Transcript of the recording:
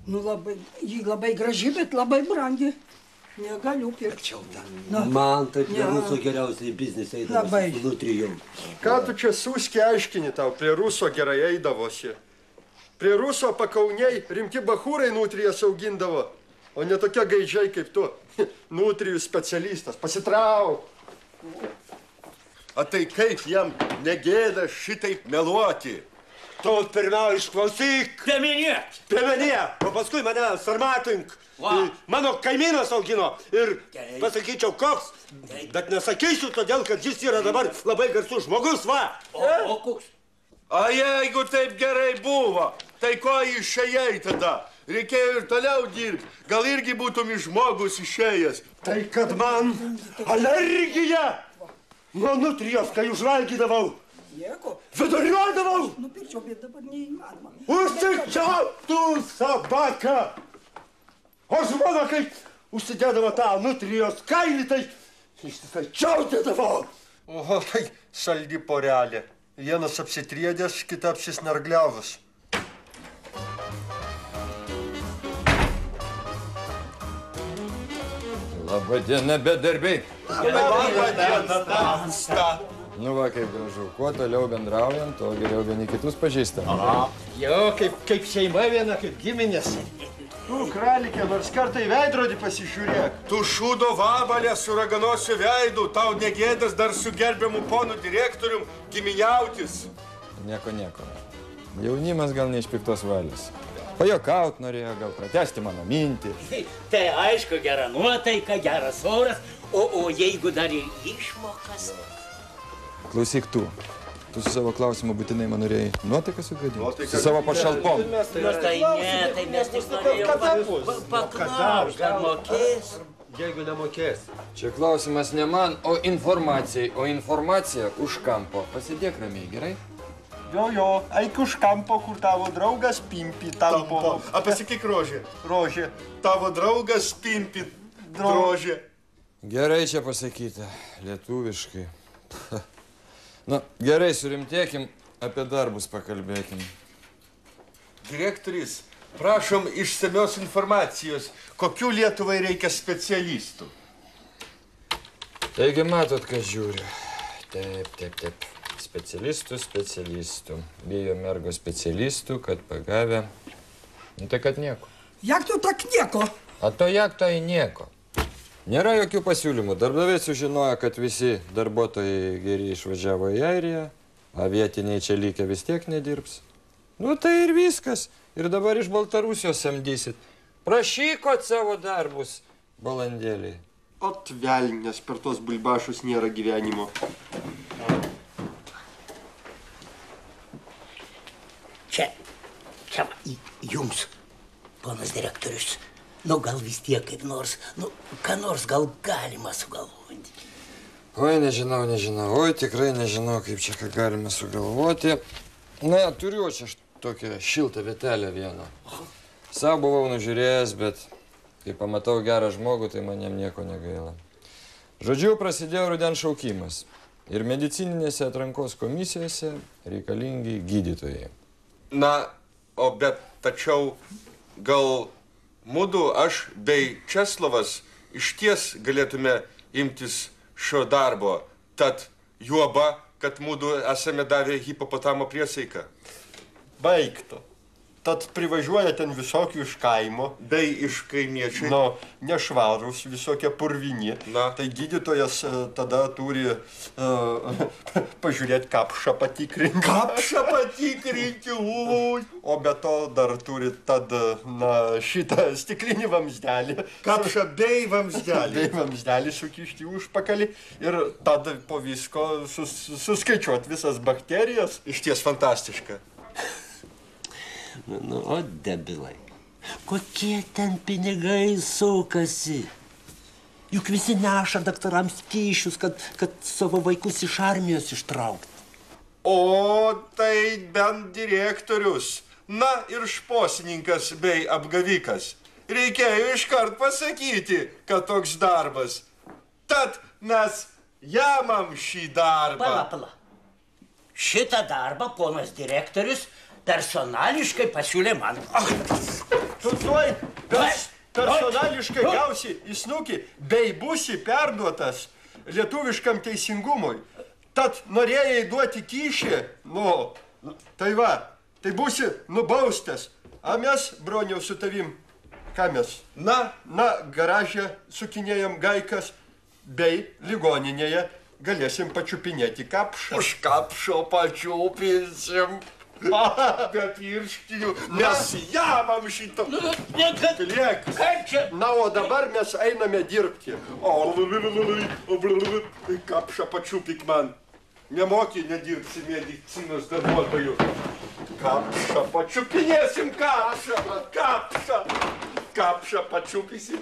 Nu, ji labai graži, bet labai brangi. Negaliu pirkčiau tą. Man tai prie Ruso geriausiai biznis eidavosi su nutrijom. Ką tu čia suski aiškini tau, prie Ruso gerai eidavosi. Prie Ruso pakauniai rimti bachūrai nutrijas augindavo, o ne tokie gaidžiai kaip tu. Nutrijų specialistas, pasitrauk. A tai kaip jam negėda šitaip meluoti? Tu pirmiau išklausyk. Piemenė, o paskui mane sarmatink. Mano kaimynas augino ir pasakyčiau koks, bet nesakysiu todėl, kad jis yra dabar labai garsus žmogus, va. O koks? A jeigu taip gerai buvo, tai ko išėjai tada? Reikėjo ir toliau dirbti. Gal irgi būtum iš žmogus išėjęs. Tai kad man alergija nuo nutrijos, kai užvalgydavau. Nieko. Viduriuodavau. Nupirkčiau, bet dabar neįmanoma. Užsičiauk tu, sabaka! O žmona, kai užsidėdavo tą nutrijos kailį, tai ištisai čiaudėdavo. Oho, tai saldi porelė. Vienas apsitriedęs, kita apsisnargliavus. Labadiena, bedarbiai. Labadiena, tamsta. Nu va, kaip gražu. Kuo toliau bendraujant, to geriau vieni kitus pažįstam. Jo, kaip šeima viena, kaip giminės. Tu, kralikė, nors kartą į veidrodį pasižiūrėk. Tu šūdo vabalė su raganosiu veidu, tau negėdas dar su gerbiamu ponu direktorium giminiautis. Nieko. Jaunimas gal ne iš piktos valios. Pajuokaut norėjo, gal pratęsti mano mintį. Tai aišku, gera nuotaika, geras oras, o jeigu dar ir išmokas. Klausyk tu su savo klausimu būtinai man norėjai nuotaiką sugadinti? Su savo pašalpom. Tai mes tik norėjom paklaust, ar mokės. Jeigu nemokės. Čia klausimas ne man, o informacijai. O informacija už kampo. Pasidėk ramiai, gerai? Jo, eik už kampo, kur tavo draugas Pimpi tampo. A pasakyk rožė. Rožė. Tavo draugas Pimpi rožė. Gerai čia pasakyta, lietuviškai. Nu, gerai, surimtėkim, apie darbus pakalbėkim. Direktorius, prašom išsamios informacijos, kokių Lietuvai reikia specialistų. Taigi matot, kas žiūri. Taip. Specialistų. Bijo mergo specialistų, kad pagavę. Nu, tai kad nieko. Jak to tak nieko? A to jak to į nieko. Nėra jokių pasiūlymų. Darbdaviai sužinojo, kad visi darbuotojai geri išvažiavo į Airiją, a vietiniai čia likę vis tiek nedirbs. Nu tai ir viskas. Ir dabar iš Baltarusijos samdysit. Prašykot savo darbus, balandėliai. Ot velnės, per tos bulbašus nėra gyvenimo. Čia jums, ponas direktorius. Nu, gal vis tiek kaip nors, ką nors gal galima sugalvoti. Oi, nežinau. Oi, tikrai nežinau, kaip čia ką galime sugalvoti. Na, turiu čia tokią šiltą vietelę vieną. Sau buvau nužiūrėjęs, bet kai pamatau gerą žmogų, tai man jam nieko negaila. Žodžiu, prasidėjo rudens šaukimas. Ir medicininėse atrankos komisijose reikalingi gydytojai. Na, tačiau gal mudu, aš bei Česlovas išties galėtume imtis šio darbo, tad juoba, kad mudu esame davę hipopotamo priesaiką. Baigta. Tad privažiuoja ten visokių iš kaimo. Bei iš kaimiečiai. Nu, nešvarūs, visokie purvini. Tai gydytojas tada turi pažiūrėti kapšą patikrinti. Kapšą patikrinti, ui. O be to dar turi šitą stiklinį vamzdelį. Kapšą bei vamzdelį. Bei vamzdelį sukišti užpakalį ir tada po visko suskaičiuoti visas bakterijas. Išties fantastiška. Nu, o debilai, kokie ten pinigai sukasi? Juk visi neša daktarams kyšius, kad savo vaikus iš armijos ištraukti. O tai bent direktorius, na ir šposininkas bei apgavikas. Reikėjo iškart pasakyti, kad toks darbas. Tad mes jamam šį darbą. Pala. Šitą darbą ponas direktorius personališkai pasiūlė man. Tu tuoj personališkai gausi į snukį, bei būsi perduotas lietuviškam teisingumui. Tad norėjai duoti kyšį, tai va, tai būsi nubaustas. A mes, broniau, su tavim, ką mes? Na, garaže sukinėjam gaikas, bei ligoninėje galėsim pačiupinėti kapšą. Už kapšo pačiupinsim. Be pirštinių, mes jamam šito. Liek. Kaip čia? Na, o dabar mes einame dirbti. Kapšą pačiupik man. Nemoki nedirbsi medicinos darbuotojų. Kapšą pačiupinėsim, kapšą pačiupysim.